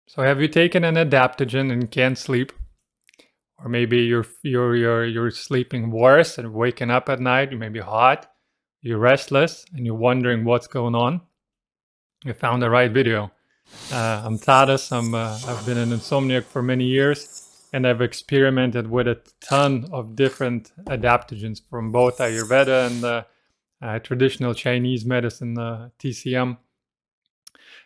So have you taken an adaptogen and can't sleep? Or maybe you're sleeping worse and waking up at night, you may be hot, you're restless, and you're wondering what's going on? You found the right video. I'm Tadas. I've been an insomniac for many years, and I've experimented with a ton of different adaptogens from both Ayurveda and traditional Chinese medicine, TCM.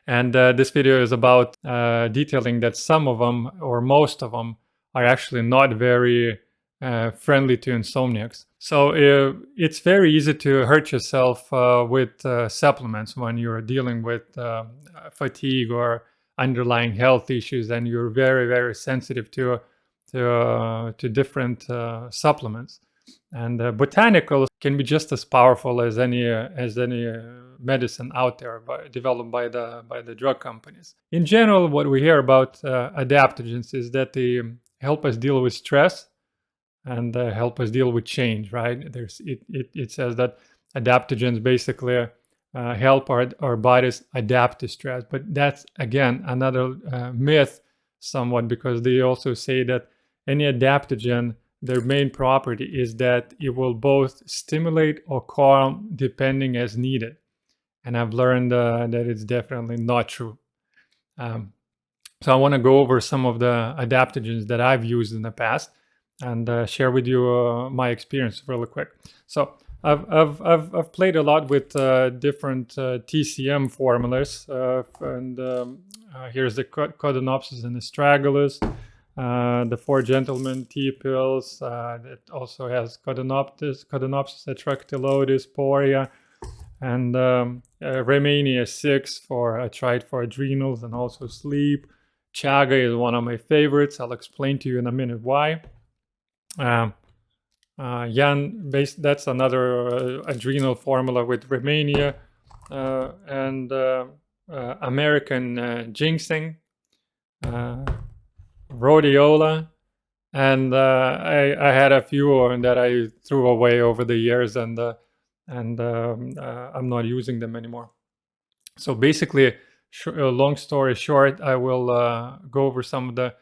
And this video is about detailing that some of them, or most of them, are actually not very friendly to insomniacs. So it's very easy to hurt yourself with supplements when you're dealing with fatigue or underlying health issues, and you're very, very sensitive to different supplements. And botanicals can be just as powerful as any medicine out there developed by the drug companies. In general, what we hear about adaptogens is that they help us deal with stress and help us deal with change. Right? It says that adaptogens basically help our bodies adapt to stress, but that's again another myth, somewhat, because they also say that any adaptogen, their main property is that it will both stimulate or calm depending as needed. And I've learned that it's definitely not true. Um, so I want to go over some of the adaptogens that I've used in the past and share with you my experience really quick. So I've played a lot with different TCM formulas, and here's the Codonopsis and Astragalus, the Four Gentlemen tea pills. It also has Codonopsis, Atractylodes, Poria, and Remania 6 for I tried for adrenals and also sleep. Chaga is one of my favorites. I'll explain to you in a minute why. That's another adrenal formula with Remania, and American ginseng, rhodiola, and I had a few that I threw away over the years, and I'm not using them anymore. So basically, long story short, I will go over some of the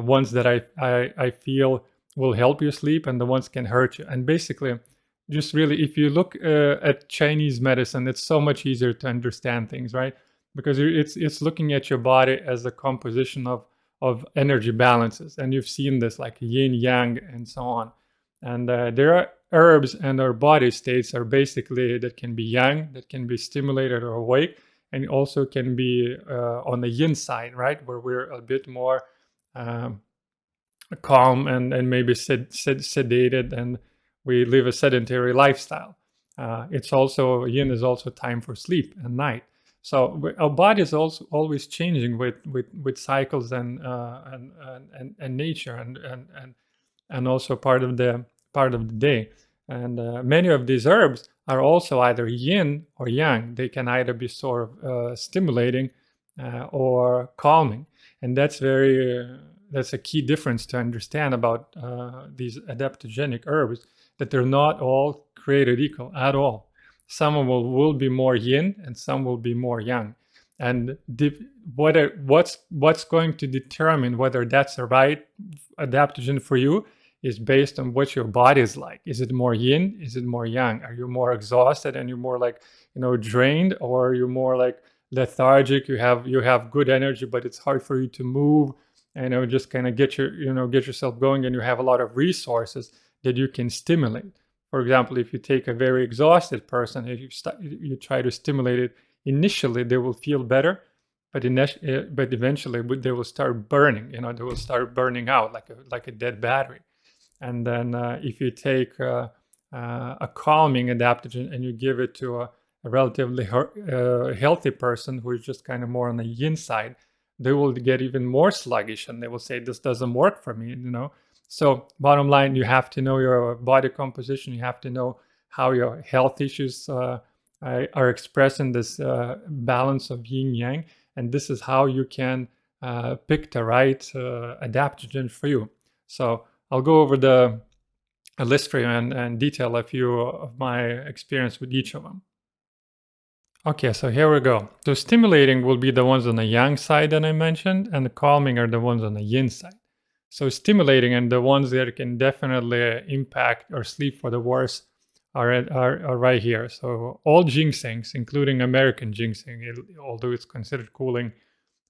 ones that I feel will help you sleep and the ones can hurt you. And basically, just really, if you look at Chinese medicine, it's so much easier to understand things, right? Because it's looking at your body as a composition of energy balances, and you've seen this like yin yang and so on. And there are herbs, and our body states are basically that can be yang, that can be stimulated or awake, and also can be on the yin side, right, where we're a bit more calm and maybe sedated, and we live a sedentary lifestyle. It's also yin is also time for sleep and night. So our body is also always changing with cycles and nature and also part of the day. And many of these herbs are also either yin or yang. They can either be sort of stimulating or calming, and that's a key difference to understand about these adaptogenic herbs, that they're not all created equal at all. Some of them will be more yin and some will be more yang. And what's going to determine whether that's the right adaptogen for you is based on what your body is like. Is it more yin? Is it more yang? Are you more exhausted and you're more like, drained, or are you more like lethargic? You have good energy, but it's hard for you to move, and just kind of get yourself going, and you have a lot of resources that you can stimulate. For example, if you take a very exhausted person, if you try to stimulate it initially, they will feel better, but eventually they will start burning. They will start burning out like a dead battery. And then if you take a calming adaptogen and you give it to a relatively healthy person who is just kind of more on the yin side, they will get even more sluggish and they will say, this doesn't work for me. So bottom line, you have to know your body composition. You have to know how your health issues are expressed in this balance of yin yang, and this is how you can pick the right adaptogen for you. So I'll go over a list for you and detail a few of my experience with each of them. Okay, so here we go. So stimulating will be the ones on the yang side that I mentioned, and the calming are the ones on the yin side. So stimulating and the ones that can definitely impact or sleep for the worse are right here. So all ginsengs, including American ginseng, although it's considered cooling,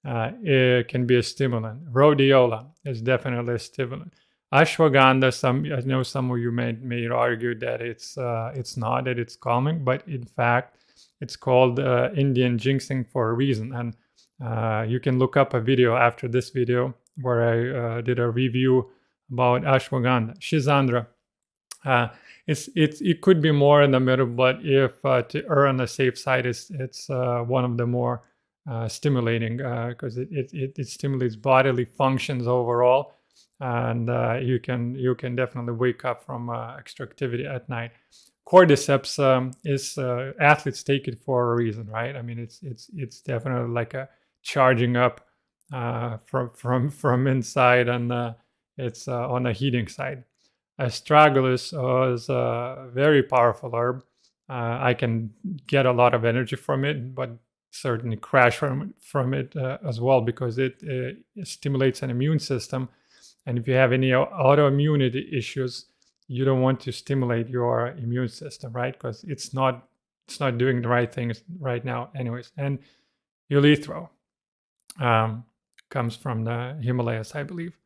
it can be a stimulant. Rhodiola is definitely a stimulant. Ashwagandha, I know some of you may argue that it's not, that it's calming, but in fact, it's called Indian ginseng for a reason. And you can look up a video after this video where I did a review about ashwagandha. Shizandra, it could be more in the middle, but if to err on the safe side, it's one of the more stimulating because it stimulates bodily functions overall, and you can definitely wake up from extra activity at night. Cordyceps is athletes take it for a reason, right? I mean, it's definitely like a charging up from inside, and it's on the heating side. Astragalus is a very powerful herb. I can get a lot of energy from it, but certainly crash from it as well because it stimulates an immune system. And if you have any autoimmunity issues, you don't want to stimulate your immune system, right? Because it's not doing the right things right now, anyways. And Eleuthero comes from the Himalayas, I believe.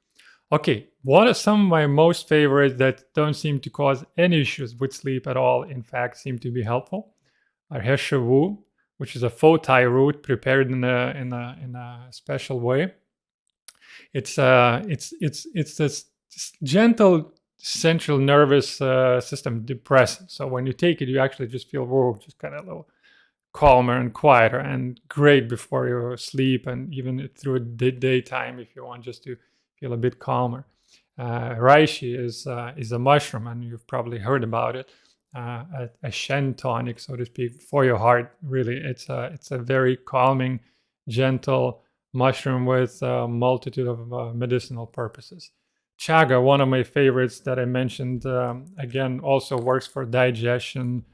Okay, what are some of my most favorites that don't seem to cause any issues with sleep at all? In fact, seem to be helpful. Are Hesha Wu, which is a Fotai root prepared in a special way. It's this gentle central nervous system depressant. So when you take it, you actually just feel just kind of a little calmer and quieter and great before you sleep and even through the daytime if you want just to feel a bit calmer. Reishi is a mushroom, and you've probably heard about it. A Shen tonic, so to speak, for your heart. Really, it's a very calming, gentle mushroom with a multitude of medicinal purposes. Chaga, one of my favorites that I mentioned, again, also works for digestion,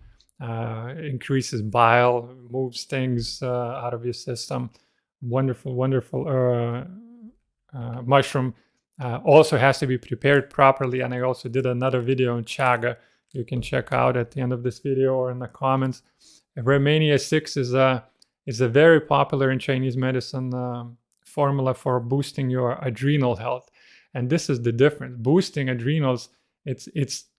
increases bile, moves things out of your system. Wonderful, wonderful mushroom. Also has to be prepared properly, and I also did another video on chaga you can check out at the end of this video or in the comments. Romania 6 is a very popular in Chinese medicine formula for boosting your adrenal health, and this is the difference. Boosting adrenals, it's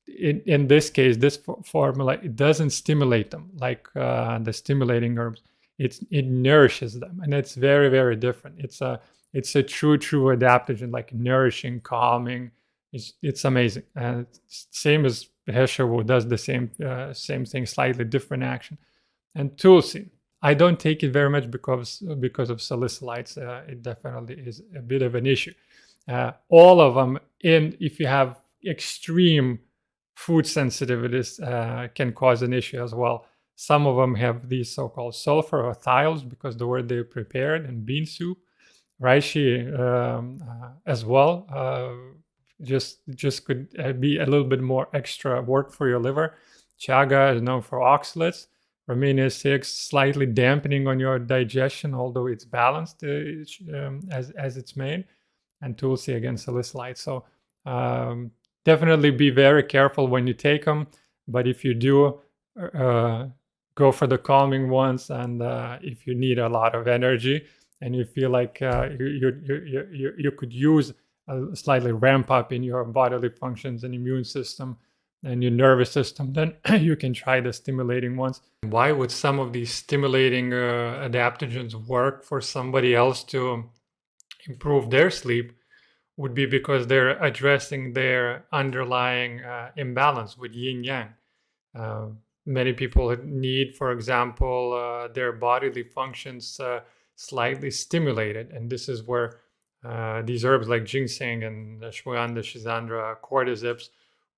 in this case, this formula, it doesn't stimulate them like the stimulating herbs. It nourishes them, and it's very, very different. It's a true adaptogen, like nourishing, calming. It's amazing. And same as Hesha Wu does the same thing, slightly different action. And Tulsi, I don't take it very much because of salicylates. It definitely is a bit of an issue. All of them, if you have extreme food sensitivities, can cause an issue as well. Some of them have these so-called sulfur or thiols because the way they're prepared in bean soup. Reishi as well just could be a little bit more extra work for your liver. Chaga is known for oxalates. Romania 6 slightly dampening on your digestion, although it's balanced as it's made. And Tulsi again salicylate. So definitely be very careful when you take them. But if you do, go for the calming ones. And if you need a lot of energy, and you feel like you could use a slightly ramp up in your bodily functions and immune system and your nervous system, then you can try the stimulating ones. Why would some of these stimulating adaptogens work for somebody else to improve their sleep? Would be because they're addressing their underlying imbalance with yin yang. Many people need, for example, their bodily functions slightly stimulated, and this is where these herbs like ginseng and ashwagandha, schizandra, cordyceps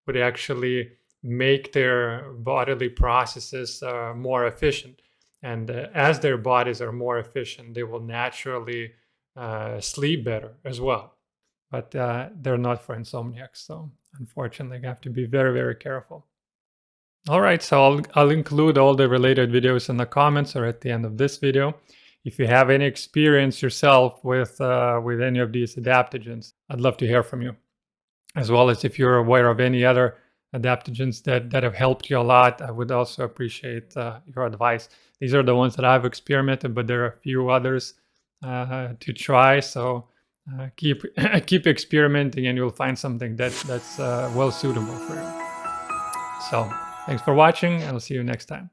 would actually make their bodily processes more efficient. And as their bodies are more efficient, they will naturally sleep better as well. But they're not for insomniacs, so unfortunately, you have to be very, very careful. All right, so I'll include all the related videos in the comments or at the end of this video. If you have any experience yourself with any of these adaptogens, I'd love to hear from you. As well as if you're aware of any other adaptogens that have helped you a lot, I would also appreciate your advice. These are the ones that I've experimented, but there are a few others to try. So keep keep experimenting, and you'll find something that's well suitable for you. So thanks for watching, and I'll see you next time.